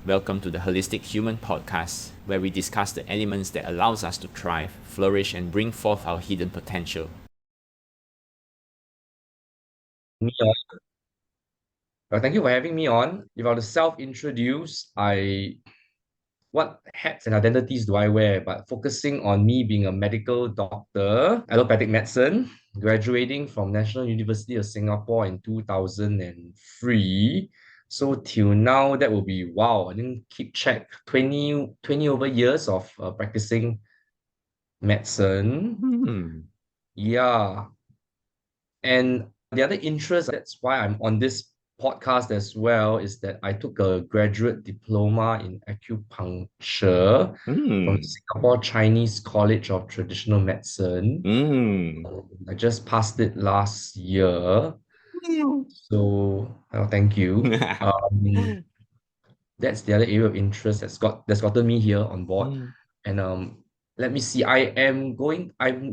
Welcome to the Holistic Human Podcast, where we discuss the elements that allows us to thrive, flourish, and bring forth our hidden potential. Me on. Thank you for having me on. If I were to self-introduce, what hats and identities do I wear? But focusing on me being a medical doctor, allopathic medicine, graduating from National University of Singapore in 2003. So till now, that will be, wow, I didn't keep track, 20 over years of practicing medicine. Yeah. And the other interest, that's why I'm on this podcast as well, is that I took a graduate diploma in acupuncture from Singapore Chinese College of Traditional Medicine. I just passed it last year. So, thank you. That's the other area of interest that's gotten me here on board. And let me see. I'm in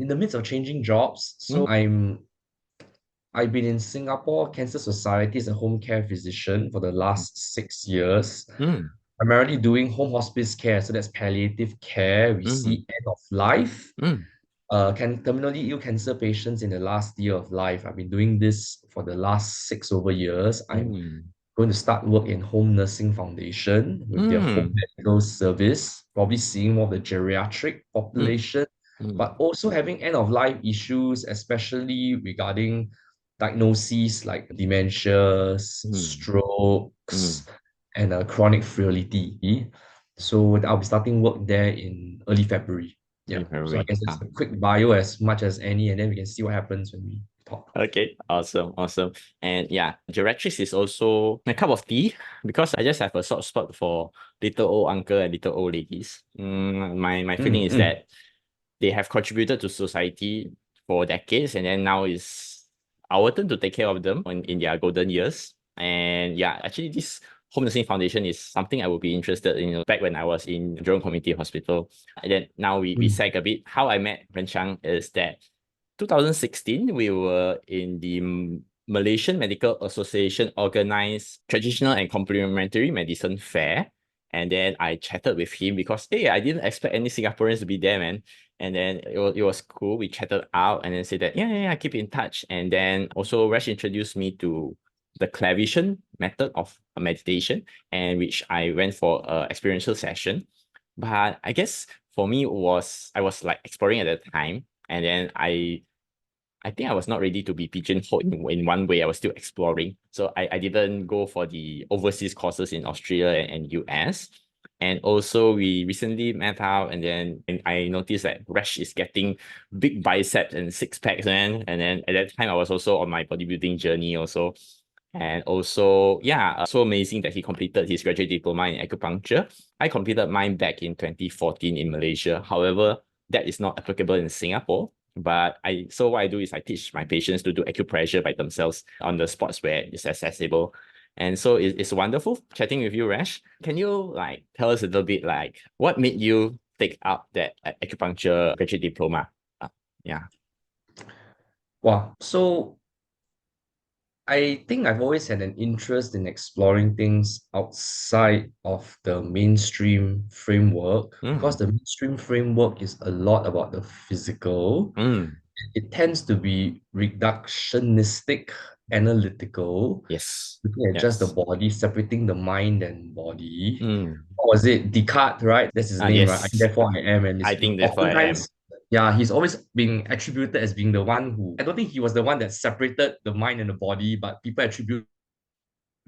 the midst of changing jobs. So I've been in Singapore Cancer Society as a home care physician for the last 6 years, primarily doing home hospice care. So that's palliative care. We see end of life, terminally ill cancer patients in the last year of life. I've been doing this for the last six over years. I'm going to start work in Home Nursing Foundation with their home medical service, probably seeing more of the geriatric population, but also having end of life issues, especially regarding diagnoses like dementias, strokes, and chronic frailty. So I'll be starting work there in early February. Yeah. So I guess it's a quick bio as much as any, and then we can see what happens when we talk. Okay, awesome. And yeah, geriatrics is also my cup of tea because I just have a soft spot for little old uncle and little old ladies. My feeling is that they have contributed to society for decades, and then now is our turn to take care of them in their golden years. And yeah, actually, this Home Nursing Foundation is something I would be interested in, back when I was in Jurong Community Hospital. And then now we sag a bit. How I met Renchang is that 2016, we were in the Malaysian Medical Association organized traditional and complementary medicine fair. And then I chatted with him because, hey, I didn't expect any Singaporeans to be there, man. And then it was cool. We chatted out and then said that, yeah, keep in touch. And then also Resh introduced me to the Clairvision method of meditation, and which I went for an experiential session. But I guess for me, I was like exploring at the time. And then I think I was not ready to be pigeonholed in one way. I was still exploring. So I didn't go for the overseas courses in Australia and US. And also we recently met out, and then I noticed that Resh is getting big biceps and six packs, man. And then at that time I was also on my bodybuilding journey also. And also, yeah, so amazing that he completed his graduate diploma in acupuncture. I completed mine back in 2014 in Malaysia. However, that is not applicable in Singapore. But what I do is I teach my patients to do acupressure by themselves on the spots where it's accessible. And so it's wonderful chatting with you, Rash. Can you like tell us a little bit like what made you take up that acupuncture graduate diploma? Yeah. Wow. So I think I've always had an interest in exploring things outside of the mainstream framework because the mainstream framework is a lot about the physical. It tends to be reductionistic, analytical, Yes. looking at just the Yes. body, separating the mind and body. What was it? Descartes, right? That's his name, right? Yes. Therefore I am. And I it's think therefore I am. oftentimes, yeah, he's always being attributed as being the one who, I don't think he was the one that separated the mind and the body, but people attribute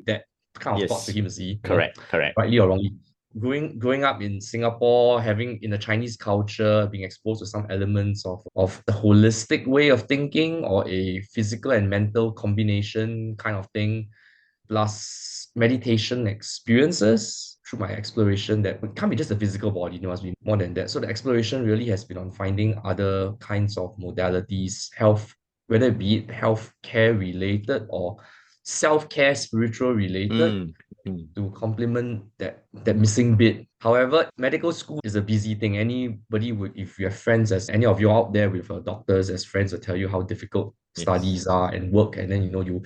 that kind of thought to Yes. him, see, Correct. rightly or wrongly. Growing up in Singapore, having in the Chinese culture, being exposed to some elements of the holistic way of thinking or a physical and mental combination kind of thing, plus meditation experiences through my exploration that it can't be just a physical body, it must be more than that. So the exploration really has been on finding other kinds of modalities, health, whether it be it health care related or self-care spiritual related to complement that missing bit. However, medical school is a busy thing. Anybody would, if you have friends, as any of you out there with doctors as friends, will tell you how difficult Yes. studies are and work, and then you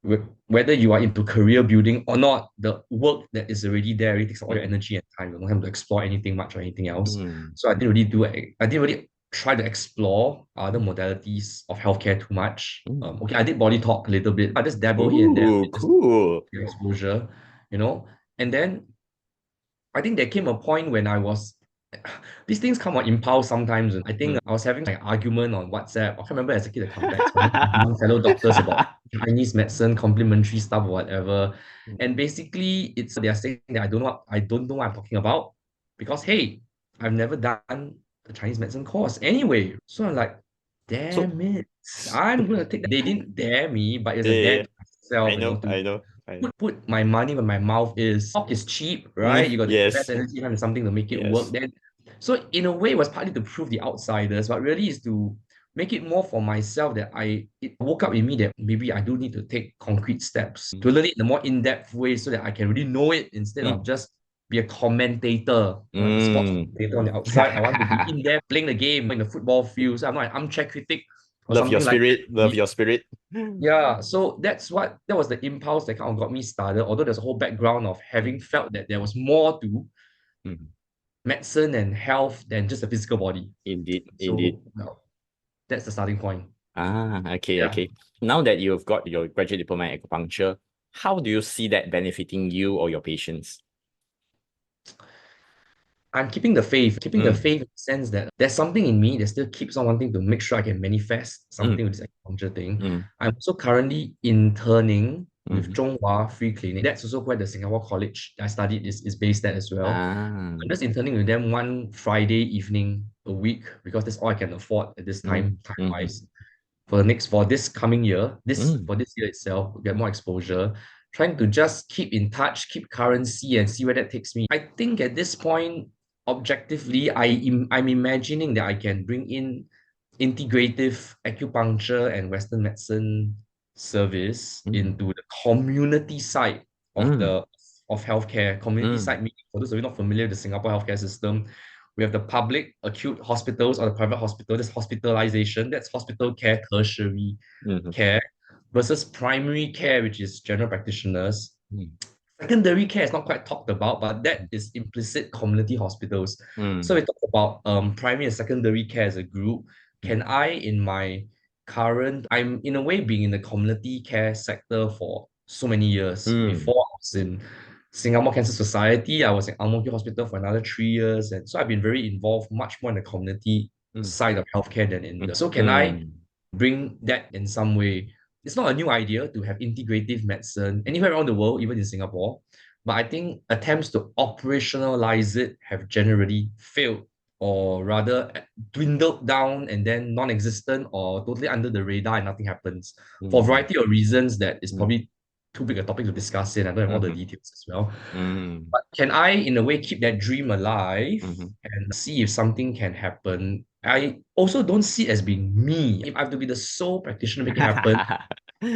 whether you are into career building or not, the work that is already there really takes all your energy and time. You don't have to explore anything much or anything else. So I didn't really try to explore other modalities of healthcare too much. Okay, I did body talk a little bit. I just dabble here and there, Ooh, just cool. get exposure, and then I think there came a point when I was these things come on impulse sometimes. And I think I was having like an argument on WhatsApp. I can't remember as a kid the context, but among fellow doctors about Chinese medicine, complementary stuff or whatever. And basically they're saying that I don't know what I'm talking about because hey, I've never done the Chinese medicine course anyway. So I'm like, So, damn it. I'm gonna take that. They didn't dare me, but it's a yeah, dare to myself, to I know. put my money where my mouth is. Talk is cheap, right? You got to invest Yes, energy time and something to make it work. yes. Then, so in a way, it was partly to prove the outsiders, but really is to make it more for myself that it woke up in me that maybe I do need to take concrete steps to learn it in a more in-depth way so that I can really know it instead of just be a commentator, like a sports commentator on the outside. I want to be in there playing the game in the football field. So I'm not an armchair critic or Love your something like spirit, love that. your spirit. Yeah, so that was the impulse that kind of got me started. Although there's a whole background of having felt that there was more to medicine and health than just the physical body. Indeed, indeed. So well, that's the starting point. Okay, Yeah. okay. Now that you've got your graduate diploma in acupuncture, how do you see that benefiting you or your patients? I'm keeping the faith, in the sense that there's something in me that still keeps on wanting to make sure I can manifest something with this acupuncture thing. I'm also currently interning with Zhonghua Free Clinic. That's also where the Singapore College I studied is based at as well. I'm just interning with them one Friday evening a week because that's all I can afford at this time wise. For this coming year, for this year itself, get more exposure, trying to just keep in touch, keep currency, and see where that takes me. I think at this point, objectively, I'm imagining that I can bring in integrative acupuncture and Western medicine service into the community side of healthcare. Community side meaning, for those of you not familiar with the Singapore healthcare system, we have the public acute hospitals or the private hospital. That's hospitalization. That's hospital care, tertiary care versus primary care, which is general practitioners. Secondary care is not quite talked about, but that is implicit community hospitals. So we talk about primary and secondary care as a group. Can I, in my I'm in a way being in the community care sector for so many years. Before I was in Singapore Cancer Society, I was in Ang Mo Kio Hospital for another 3 years. And so I've been very involved much more in the community side of healthcare than in the. So can I bring that in some way? It's not a new idea to have integrative medicine anywhere around the world, even in Singapore. But I think attempts to operationalize it have generally failed, or rather dwindled down and then non-existent or totally under the radar and nothing happens for a variety of reasons that is probably too big a topic to discuss in. I don't have all the details as well. But can I, in a way, keep that dream alive and see if something can happen? I also don't see it as being me. If I have to be the sole practitioner make it happen,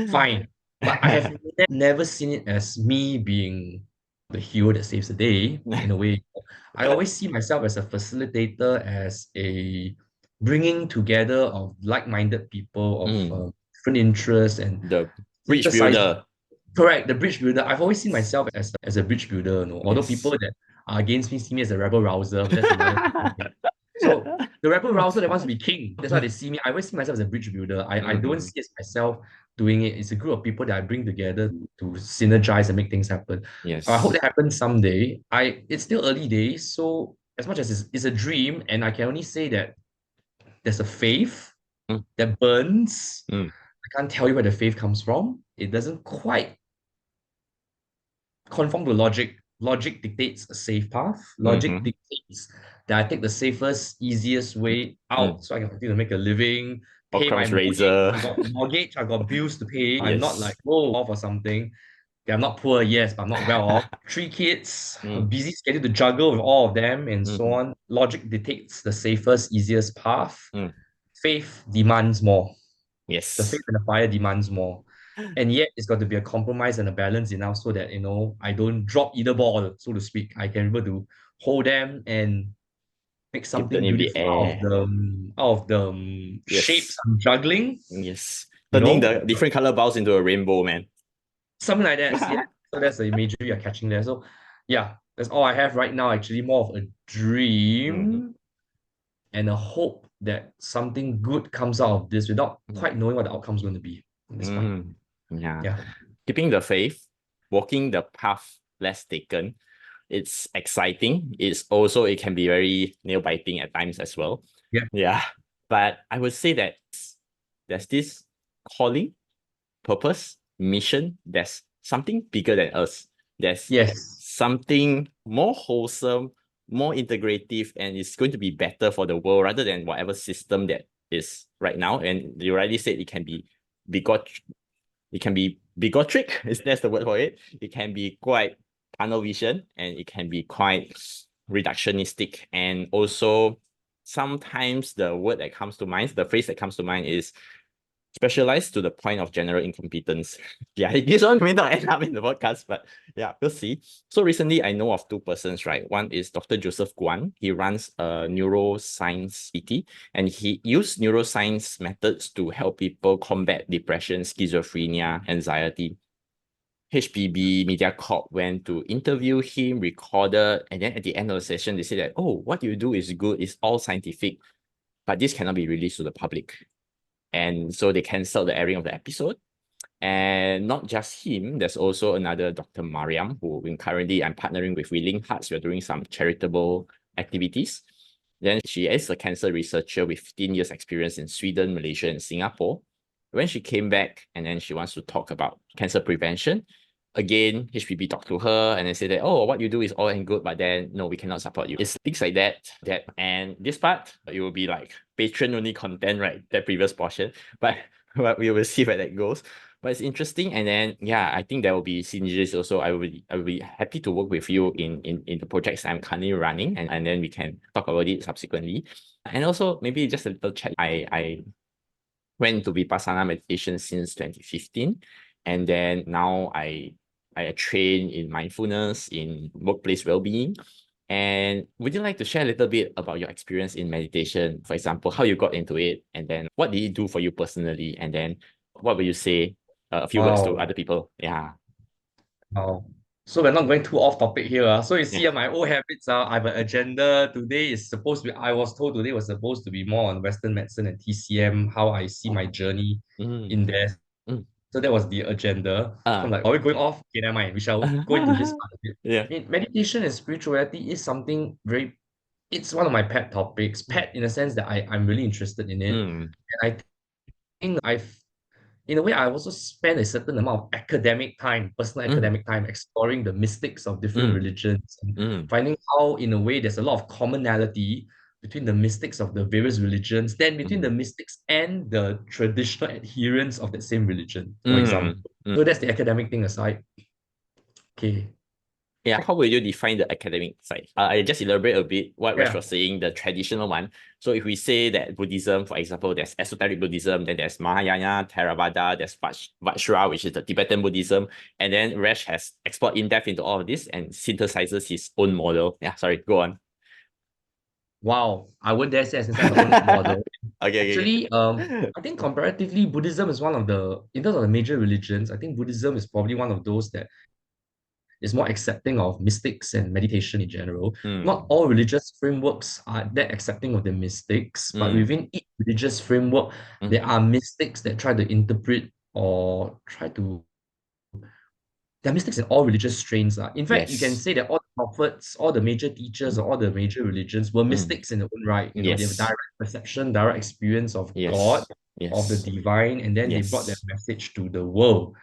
fine. But I have never seen it as me being the hero that saves the day, in a way. I always see myself as a facilitator, as a bringing together of like-minded people of different interests and The bridge synthesize. builder. Correct, the bridge builder. I've always seen myself as a bridge builder, Although people Yes. that are against me see me as a rebel rouser, but that's another thing. So the rebel rouser that wants to be king, that's why they see me. I always see myself as a bridge builder. I don't see it as myself doing it. It's a group of people that I bring together to synergize and make things happen. I hope Yes. that happens someday. It's still early days, so as much as it's a dream, and I can only say that there's a faith that burns. I can't tell you where the faith comes from. It doesn't quite conform to logic. Logic dictates a safe path. Logic dictates that I take the safest, easiest way out so I can continue to make a living, pay my Occam's mortgage. razor. I've got bills to pay. I'm not like, Yes. off or something. Okay, I'm not poor, yes, but I'm not well off. 3 kids, a busy schedule to juggle with all of them, and so on. Logic dictates the safest, easiest path. Faith demands more. The faith Yes. and the fire demands more. And yet it's got to be a compromise and a balance enough so that I don't drop either ball, so to speak. I can be able to hold them and make Keep something them in the beautiful air. out of the shapes Yes. I'm juggling, Yes. you Turning know. the different color balls into a rainbow, man. something like that. Yeah. So that's the imagery you're catching there. So yeah, that's all I have right now. Actually, more of a dream and a hope that something good comes out of this without quite knowing what the outcome is going to be at this point. Yeah. Yeah. Keeping the faith, walking the path less taken. It's exciting. It can be very nail biting at times as well. Yeah. Yeah. But I would say that there's this calling, purpose, mission. There's something bigger than us. There's Yes. something more wholesome, more integrative, and it's going to be better for the world rather than whatever system that is right now. And you already said it can be bigot, it can be bigotric, is that's the word for it. It can be quite tunnel vision, and it can be quite reductionistic, and also sometimes the word that comes to mind, the phrase that comes to mind is specialized to the point of general incompetence. Yeah, this one may not end up in the podcast, but yeah, we'll see. So recently, I know of two persons, right? One is Dr. Joseph Guan. He runs a neuroscience PT, and he used neuroscience methods to help people combat depression, schizophrenia, anxiety. HPB Media Corp went to interview him, recorded, and then at the end of the session, they said that, oh, what you do is good, it's all scientific, but this cannot be released to the public. And so they canceled the airing of the episode. And not just him, there's also another Dr. Mariam, who currently I'm partnering with Willing Hearts. We're doing some charitable activities. Then she is a cancer researcher with 15 years experience in Sweden, Malaysia, and Singapore. When she came back and then she wants to talk about cancer prevention, again, HPB talked to her and then said that, oh, what you do is all and good, but then no, we cannot support you. It's things like that. And this part, it will be like patron only content, right? That previous portion. But we will see where that goes. But it's interesting. And then yeah, I think there will be synergies also. I will be happy to work with you in the projects I'm currently running, and then we can talk about it subsequently. And also maybe just a little chat. I went to Vipassana meditation since 2015. And then now I train in mindfulness, in workplace well-being. And would you like to share a little bit about your experience in meditation? For example, how you got into it, and then what did it do for you personally? And then what will you say, a few words to Wow. other people? Yeah. Wow. So we're not going too off topic here. So you see, Yeah. my old habits are I have an agenda. Today is supposed to be, I was told today was supposed to be more on Western medicine and TCM, how I see my journey in there. Mm. So that was the agenda. So I'm like, are we going off? Okay, never mind. We shall go into this part of it. Yeah. Meditation and spirituality is something very, it's one of my pet topics. Pet in a sense that I'm really interested in it. Mm. And I think in a way, I also spent a certain amount of academic time, personal Mm. academic time, exploring the mystics of different Mm. religions and Mm. finding how, in a way, there's a lot of commonality between the mystics of the various religions, then between the mystics and the traditional adherents of that same religion, for example. Mm. So that's the academic thing aside. Okay. Yeah, how will you define the academic side? I just elaborate a bit what Resh Yeah. was saying, the traditional one. So if we say that Buddhism, for example, there's esoteric Buddhism, then there's Mahayana, Theravada, there's Vajra, which is the Tibetan Buddhism, and then Resh has explored in depth into all of this and synthesizes his own model. Yeah, sorry, go on. Wow. I would dare say I synthesize my own model. Okay. Actually, I think comparatively, Buddhism is one of the, in terms of the major religions, I think Buddhism is probably one of those that is more accepting of mystics and meditation in general. Not all religious frameworks are that accepting of the mystics, but within each religious framework, there are mystics that try to interpret or try to. There are mystics in all religious strains. In fact, you can Yes. say that all the prophets, all the major teachers of all the major religions were mystics in their own right. You know, they have Yes. direct perception, direct experience of God, Yes. of the Yes. divine, and then they brought their Yes. message to the world.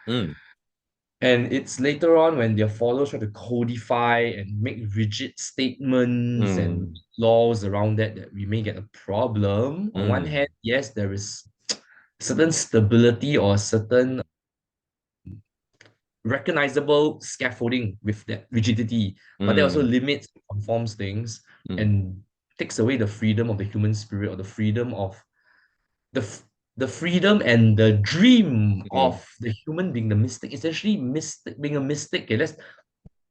And it's later on when their followers try to codify and make rigid statements and laws around that that we may get a problem. On one hand, yes, there is certain stability or certain recognizable scaffolding with that rigidity, but that also limits and conforms things and takes away the freedom of the human spirit or the freedom of the freedom and the dream of the human being the mystic. Essentially, mystic being a mystic. Okay,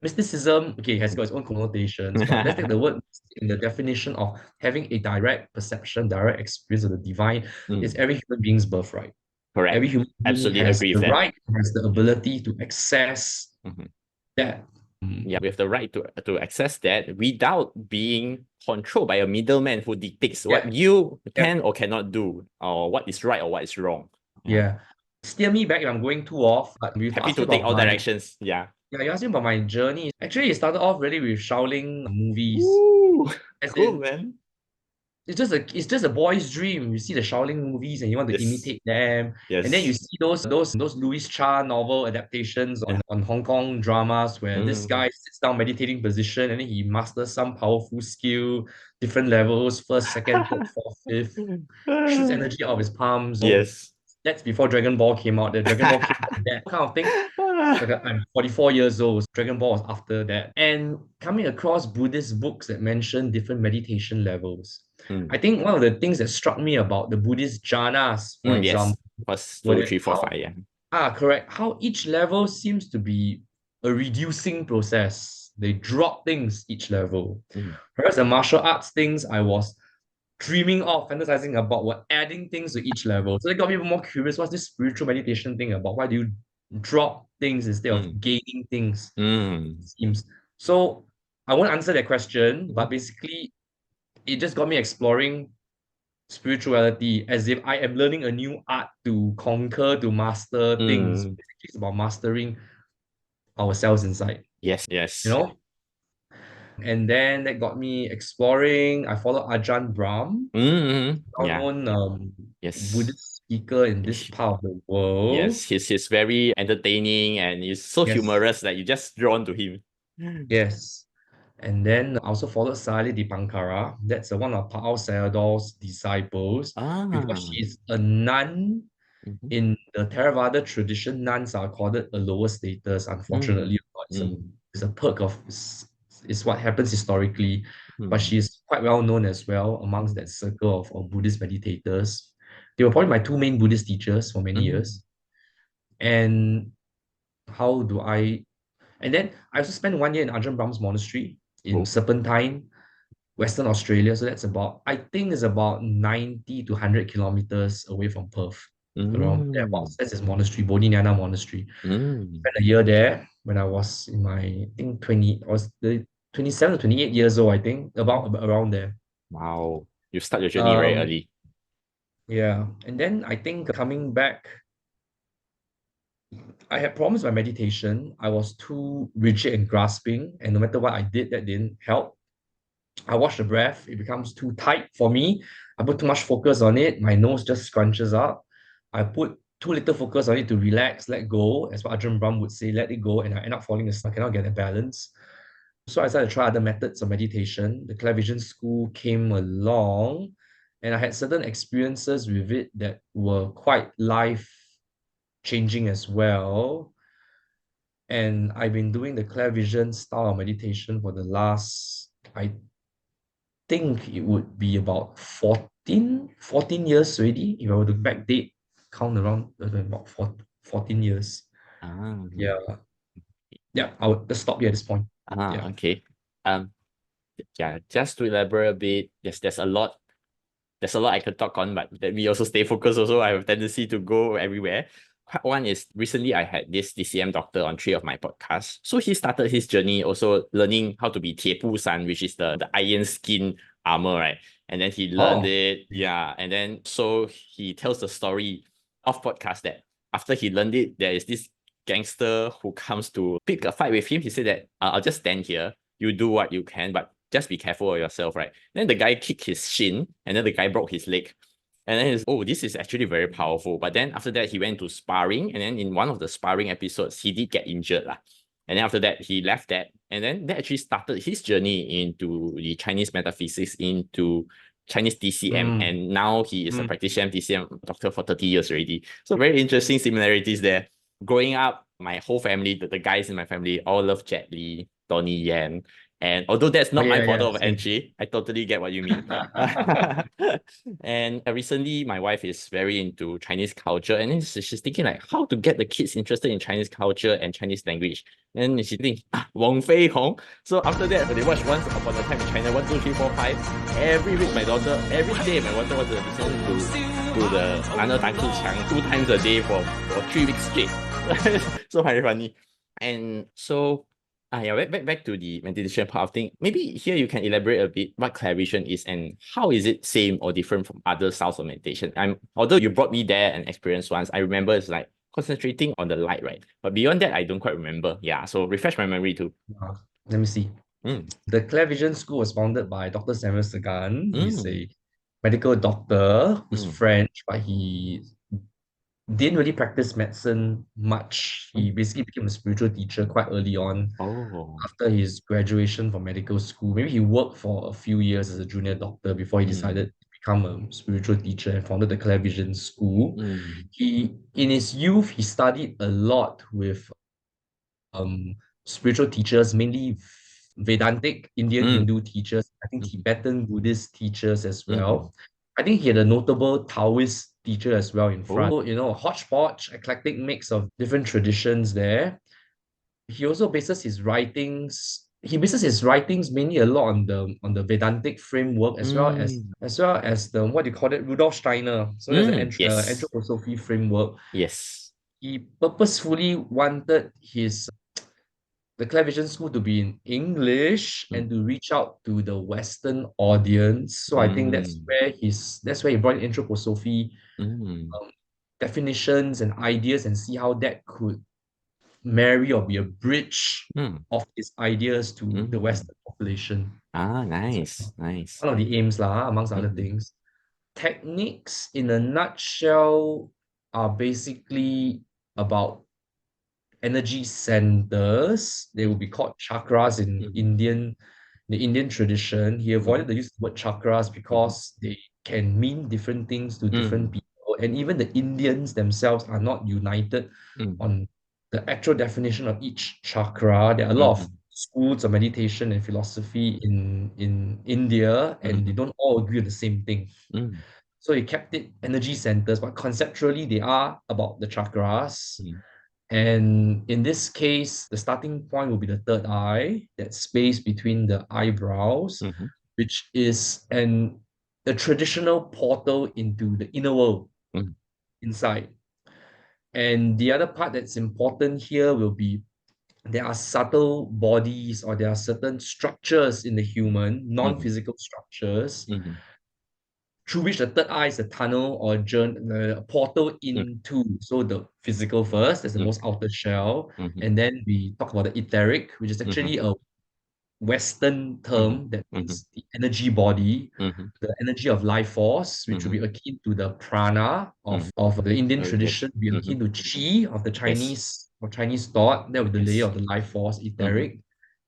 mysticism, okay, has got its own connotations, but let's take the word in the definition of having a direct perception, direct experience of the divine is every human being's birthright. Correct. Every human being Absolutely has agree the with that. right, has the ability to access Mhm. that. Yeah, we have the right to access that without being controlled by a middleman who dictates what Yeah. you Yeah. can or cannot do, or what is right or what is wrong. Yeah. Steer me back if I'm going too off. But you Happy asked me to take about all my directions. Yeah. yeah, you asked me about my journey. Actually, it started off really with Shaolin movies. Ooh, As cool, in, man. it's just a boy's dream. You see the Shaolin movies and you want to Yes. imitate them. And then you Yes. see those Louis Cha novel adaptations Yeah. on Hong Kong dramas where this Mm. guy sits down meditating position and then he masters some powerful skill, different levels, first, second, third, fourth, fifth, shoots energy out of his palms. Yes. That's before Dragon Ball came out. The Dragon Ball came after that kind of thing. Like I'm 44 years old. Dragon Ball was after that. And coming across Buddhist books that mention different meditation levels. I Mm. think one of the things that struck me about the Buddhist jhanas, for Yes. example, First were two, that three, four, how five. Yeah. correct, how each level seems to be a reducing process. They drop things each level. Mm. Whereas the martial arts things I was dreaming of, fantasizing about were adding things to each level. So it got me more curious. What's this spiritual meditation thing about? Why do you drop things instead of Mm. gaining things? Mm. It seems. So I won't answer that question, Mm. but basically it just got me exploring spirituality as if I am learning a new art to conquer, to master things. Mm. Basically, it's about mastering ourselves inside, Yes. you Yes. know? And then that got me exploring. I followed Ajahn Brahm, Mm. Yeah. well-known Yes. Buddhist speaker in this Yes. part of the world. Yes. He's very entertaining and he's so Yes, humorous that you just drawn to him. yes. And then I also followed Sali Dipankara. That's one of Paul Sayadaw's disciples because Ah. she's a nun. Mhm. In the Theravada tradition, nuns are accorded a lower status, Mm. unfortunately. Mm. It's a perk of it's what happens historically. But Mm. she is quite well known as well amongst Mm. that circle of Buddhist meditators. They were probably my two main Buddhist teachers for many Mm. years. And how do I and then I also spent 1 year in Ajahn Brahm's monastery in Oh. Serpentine, Western Australia. So that's about, I think it's about 90 to 100 kilometers away from Perth, around Mm. thereabouts. That's his monastery, Bodhinyana Monastery. Mm. Spent a year there when I was in my, I think 20, I was the 27 to 28 years old, I think, about around there. Wow. You start your journey very Um, early. yeah. And then I think coming back, I had problems with my meditation. I was too rigid and grasping, and no matter what I did, that didn't help. I watch the breath, it becomes too tight for me. I put too much focus on it, my nose just scrunches up. I put too little focus on it to relax, let go, as what Ajahn Brahm would say, let it go, and I end up falling asleep. I cannot get a balance. So I started to try other methods of meditation. The Clairvision school came along, and I had certain experiences with it that were quite life changing as well. And I've been doing the Clairvision style of meditation for the last, I think it would be about 14 years already. If I were to backdate, count around about 14 years. Ah. Yeah. Yeah, I would just stop here at this point. Ah, Yeah. okay. Um, yeah, just to elaborate a bit, yes, there's a lot I could talk on, but let me also stay focused also. I have a tendency to go everywhere. Part one is recently I had this DCM doctor on 3 of my podcasts. So he started his journey also learning how to be 铁布衫, which is the iron skin armor, right? And then he learned Oh, it. Yeah. And then so he tells the story of podcast that after he learned it, there is this gangster who comes to pick a fight with him. He said that I'll just stand here. You do what you can, but just be careful of yourself, right? Then the guy kicked his shin, and then the guy broke his leg. And then he's, oh, this is actually very powerful. But then after that, he went to sparring. And then in one of the sparring episodes, he did get injured. And then after that, he left that. And then that actually started his journey into the Chinese metaphysics, into Chinese DCM. And now he is a practitioner DCM doctor for 30 years already. So very interesting similarities there. Growing up, my whole family, the guys in my family all love Jet Li, Donnie Yen. And although that's not my portal of same. entry, I totally get what you mean. And recently, my wife is very into Chinese culture, and then she's thinking like how to get the kids interested in Chinese culture and Chinese language. And she thinks, Wong Fei Hong. So after that, they watch Once Upon a Time in China, 1, 2, 3, 4, 5. Every week, every day, my daughter was listening to the Anatta 2 times a day for 3 weeks straight. So very funny. And so yeah, back to the meditation part of thing. Maybe here you can elaborate a bit what clairvision is and how is it same or different from other styles of meditation. Although you brought me there and experienced once, I remember it's like concentrating on the light, right? But beyond that, I don't quite remember. Yeah, so refresh my memory too. Let me see. The Clairvision School was founded by Dr. Samuel Sagan. He's a medical doctor who's French, but he didn't really practice medicine much. He basically became a spiritual teacher quite early on. After his graduation from medical school. Maybe he worked for a few years as a junior doctor before he decided to become a spiritual teacher and founded the Clairvision School. In his youth, he studied a lot with spiritual teachers, mainly Vedantic Indian Hindu teachers, I think Tibetan Buddhist teachers as well. I think he had a notable Taoist teacher as well in France. So, a hodgepodge, eclectic mix of different traditions there. He also bases his writings. He bases his writings mainly a lot on the Vedantic framework as the what do you call it, Rudolf Steiner. So there's an Yes. anthroposophy framework. Yes. He purposefully wanted the Clairvision School to be in English and to reach out to the Western audience. So I think that's where he brought in anthroposophy definitions and ideas and see how that could marry or be a bridge of his ideas to the Western population. Nice. One of the aims, amongst other things. Techniques in a nutshell are basically about energy centers. They will be called chakras in the Indian tradition. He avoided the use of the word chakras because they can mean different things to different people. And even the Indians themselves are not united on the actual definition of each chakra. There are a lot of schools of meditation and philosophy in India, and they don't all agree on the same thing. So he kept it energy centers, but conceptually they are about the chakras. And in this case, the starting point will be the third eye, that space between the eyebrows, which is a traditional portal into the inner world inside. And the other part that's important here will be there are subtle bodies or there are certain structures in the human, non-physical structures, through which the third eye is a tunnel or a portal into. So the physical first, that's the most outer shell. And then we talk about the etheric, which is actually a Western term that means the energy body, the energy of life force, which will be akin to the prana of the Indian tradition, be akin to chi of the Chinese or Chinese thought. That would be the layer of the life force, etheric.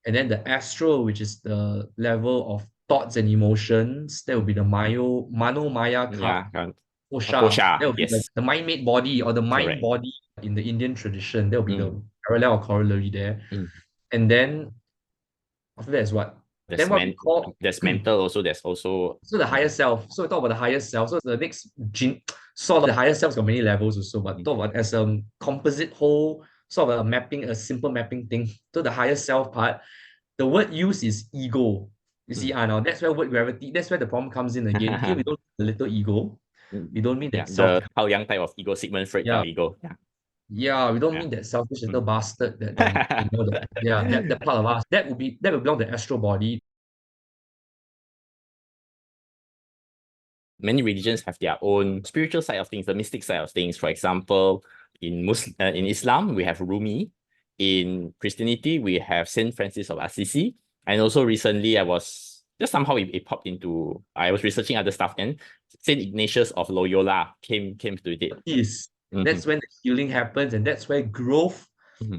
And then the astral, which is the level of thoughts and emotions. That would be the Mano Maya Kosha. That would be the mind-made body or the mind body in the Indian tradition. That would be the parallel or corollary there. And then after that is what? Then what we call there's mental also. There's also so the higher self. So we talk about the higher self. So the next sort of the higher self's got many levels also, but talk about as a composite whole, sort of a mapping, a simple mapping thing. So the higher self part, the word used is ego. You see, now that's where word gravity, that's where the problem comes in again. Here we don't the little ego. We don't mean that the Hao Yang type of ego, Sigmund Freud type of ego. We don't mean that selfish little bastard that that part of us. That would belong to the astral body. Many religions have their own spiritual side of things, the mystic side of things. For example, in Islam, we have Rumi. In Christianity, we have Saint Francis of Assisi. And also recently, I was just somehow it popped into. I was researching other stuff, and Saint Ignatius of Loyola came to it. Yes, that's when the healing happens, and that's where growth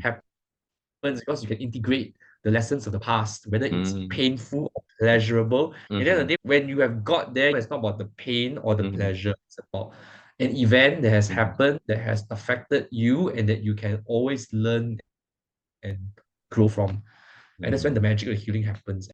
happens, because you can integrate the lessons of the past, whether it's painful or pleasurable. And then the day when you have got there, it's not about the pain or the pleasure. It's about an event that has happened, that has affected you, and that you can always learn and grow from. And that's when the magic of healing happens.